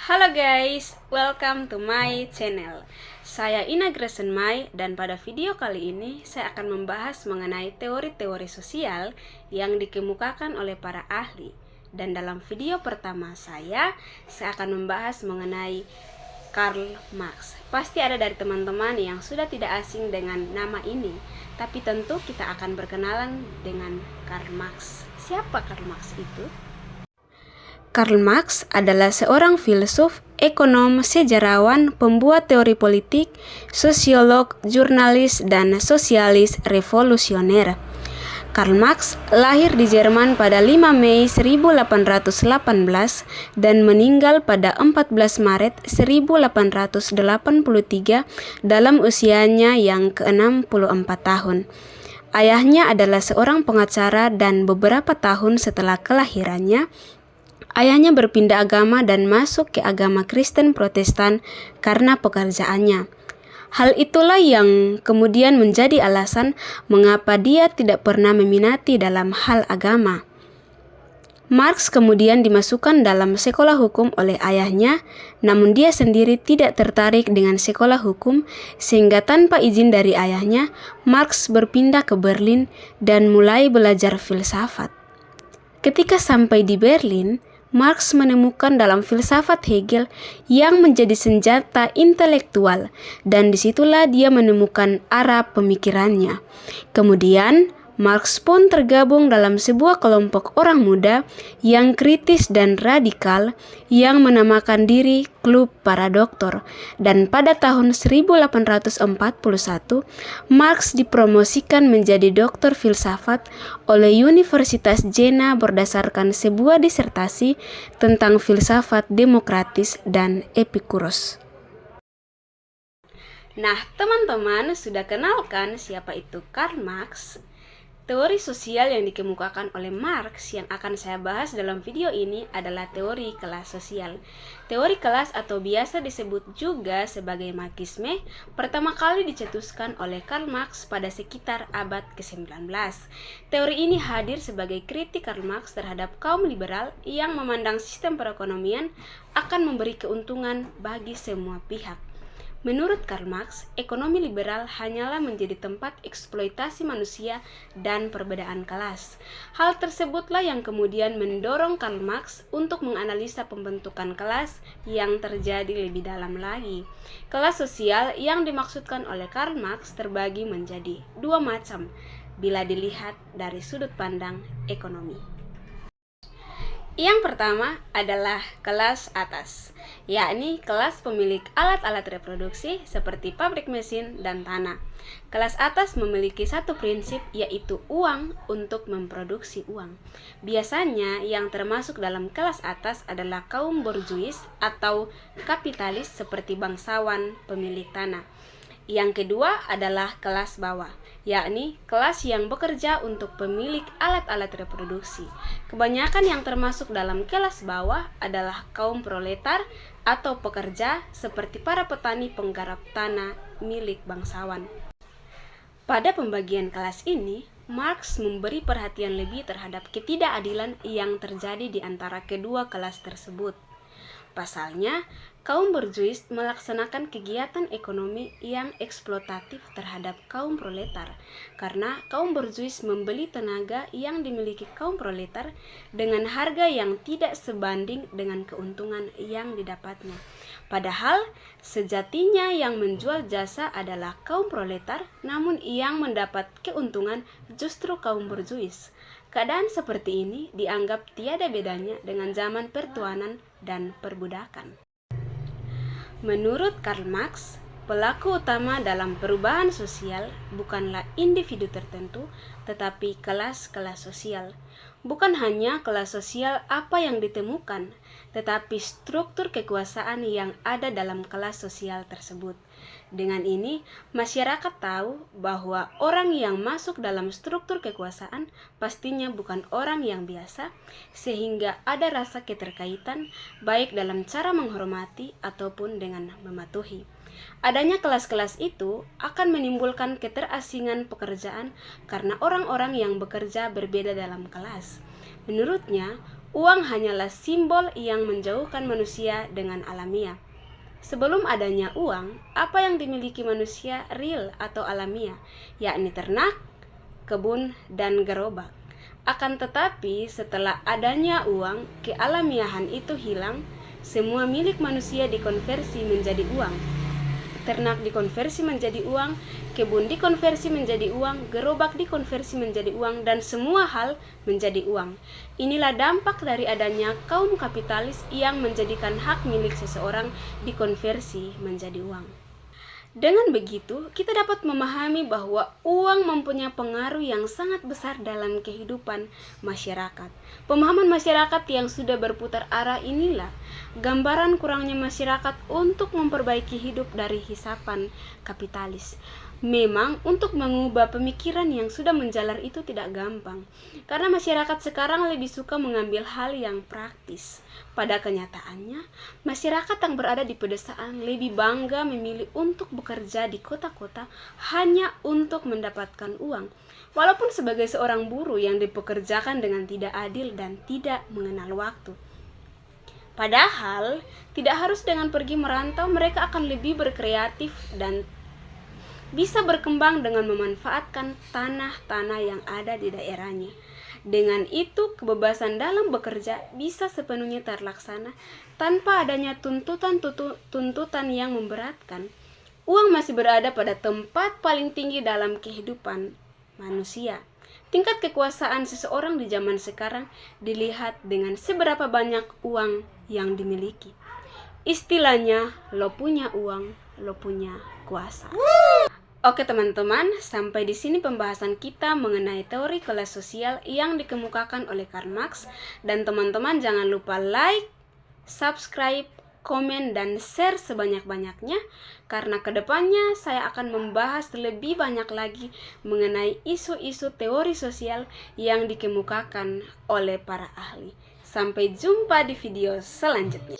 Halo guys, welcome to my channel. Saya Ina Grasenmai dan pada video kali ini saya akan membahas mengenai teori-teori sosial yang dikemukakan oleh para ahli. Dan dalam video pertama saya akan membahas mengenai Karl Marx. Pasti ada dari teman-teman yang sudah tidak asing dengan nama ini, tapi tentu kita akan berkenalan dengan Karl Marx. Siapa Karl Marx itu? Karl Marx adalah seorang filsuf, ekonom, sejarawan, pembuat teori politik, sosiolog, jurnalis, dan sosialis revolusioner. Karl Marx lahir di Jerman pada 5 Mei 1818 dan meninggal pada 14 Maret 1883 dalam usianya yang ke-64 tahun. Ayahnya adalah seorang pengacara dan beberapa tahun setelah kelahirannya, ayahnya berpindah agama dan masuk ke agama Kristen Protestan karena pekerjaannya. Hal itulah yang kemudian menjadi alasan mengapa dia tidak pernah meminati dalam hal agama. Marx kemudian dimasukkan dalam sekolah hukum oleh ayahnya, namun dia sendiri tidak tertarik dengan sekolah hukum sehingga tanpa izin dari ayahnya, Marx berpindah ke Berlin dan mulai belajar filsafat. Ketika sampai di Berlin, Marx menemukan dalam filsafat Hegel yang menjadi senjata intelektual, dan disitulah dia menemukan arah pemikirannya. Kemudian, Marx pun tergabung dalam sebuah kelompok orang muda yang kritis dan radikal yang menamakan diri Klub Para Doktor, dan pada tahun 1841, Marx dipromosikan menjadi doktor filsafat oleh Universitas Jena berdasarkan sebuah disertasi tentang filsafat demokratis dan Epikuros. Nah, teman-teman sudah kenalkan siapa itu Karl Marx? Teori sosial yang dikemukakan oleh Marx yang akan saya bahas dalam video ini adalah teori kelas sosial. Teori kelas atau biasa disebut juga sebagai Marxisme pertama kali dicetuskan oleh Karl Marx pada sekitar abad ke-19. Teori ini hadir sebagai kritik Karl Marx terhadap kaum liberal yang memandang sistem perekonomian akan memberi keuntungan bagi semua pihak. Menurut Karl Marx, ekonomi liberal hanyalah menjadi tempat eksploitasi manusia dan perbedaan kelas. Hal tersebutlah yang kemudian mendorong Karl Marx untuk menganalisa pembentukan kelas yang terjadi lebih dalam lagi. Kelas sosial yang dimaksudkan oleh Karl Marx terbagi menjadi dua macam bila dilihat dari sudut pandang ekonomi. Yang pertama adalah kelas atas, yakni kelas pemilik alat-alat reproduksi seperti pabrik mesin dan tanah. Kelas atas memiliki satu prinsip, yaitu uang untuk memproduksi uang. Biasanya yang termasuk dalam kelas atas adalah kaum borjuis atau kapitalis seperti bangsawan pemilik tanah. Yang kedua adalah kelas bawah, yakni kelas yang bekerja untuk pemilik alat-alat reproduksi. Kebanyakan yang termasuk dalam kelas bawah adalah kaum proletar atau pekerja seperti para petani penggarap tanah milik bangsawan. Pada pembagian kelas ini, Marx memberi perhatian lebih terhadap ketidakadilan yang terjadi di antara kedua kelas tersebut. Pasalnya, kaum borjuis melaksanakan kegiatan ekonomi yang eksploitatif terhadap kaum proletar, karena kaum borjuis membeli tenaga yang dimiliki kaum proletar dengan harga yang tidak sebanding dengan keuntungan yang didapatnya. Padahal, sejatinya yang menjual jasa adalah kaum proletar, namun yang mendapat keuntungan justru kaum borjuis. Keadaan seperti ini dianggap tiada bedanya dengan zaman pertuanan dan perbudakan. Menurut Karl Marx, pelaku utama dalam perubahan sosial bukanlah individu tertentu, tetapi kelas-kelas sosial. Bukan hanya kelas sosial apa yang ditemukan, tetapi struktur kekuasaan yang ada dalam kelas sosial tersebut. Dengan ini, masyarakat tahu bahwa orang yang masuk dalam struktur kekuasaan pastinya bukan orang yang biasa, sehingga ada rasa keterkaitan baik dalam cara menghormati ataupun dengan mematuhi. Adanya kelas-kelas itu akan menimbulkan keterasingan pekerjaan karena orang-orang yang bekerja berbeda dalam kelas. Menurutnya, Uang hanyalah simbol yang menjauhkan manusia dengan alamiah. Sebelum adanya uang, apa yang dimiliki manusia real atau alamiah, yakni ternak, kebun, dan gerobak. Akan tetapi setelah adanya uang, kealamiahan itu hilang, semua milik manusia dikonversi menjadi uang. Ternak dikonversi menjadi uang, kebun dikonversi menjadi uang, gerobak dikonversi menjadi uang, dan semua hal menjadi uang. Inilah dampak dari adanya kaum kapitalis yang menjadikan hak milik seseorang dikonversi menjadi uang. Dengan begitu, kita dapat memahami bahwa uang mempunyai pengaruh yang sangat besar dalam kehidupan masyarakat. Pemahaman masyarakat yang sudah berputar arah inilah gambaran kurangnya masyarakat untuk memperbaiki hidup dari hisapan kapitalis. Memang untuk mengubah pemikiran yang sudah menjalar itu tidak gampang, karena masyarakat sekarang lebih suka mengambil hal yang praktis. Pada kenyataannya, masyarakat yang berada di pedesaan lebih bangga memilih untuk bekerja di kota-kota hanya untuk mendapatkan uang, walaupun sebagai seorang buruh yang dipekerjakan dengan tidak adil dan tidak mengenal waktu. Padahal, tidak harus dengan pergi merantau, mereka akan lebih berkreatif dan bisa berkembang dengan memanfaatkan tanah-tanah yang ada di daerahnya. Dengan itu, kebebasan dalam bekerja bisa sepenuhnya terlaksana tanpa adanya tuntutan yang memberatkan. Uang masih berada pada tempat paling tinggi dalam kehidupan manusia. Tingkat kekuasaan seseorang di zaman sekarang dilihat dengan seberapa banyak uang yang dimiliki. Istilahnya, lo punya uang, lo punya kuasa. Oke teman-teman, sampai di sini pembahasan kita mengenai teori kelas sosial yang dikemukakan oleh Karl Marx. Dan teman-teman jangan lupa like, subscribe, komen, dan share sebanyak-banyaknya, karena kedepannya saya akan membahas lebih banyak lagi mengenai isu-isu teori sosial yang dikemukakan oleh para ahli. Sampai jumpa di video selanjutnya.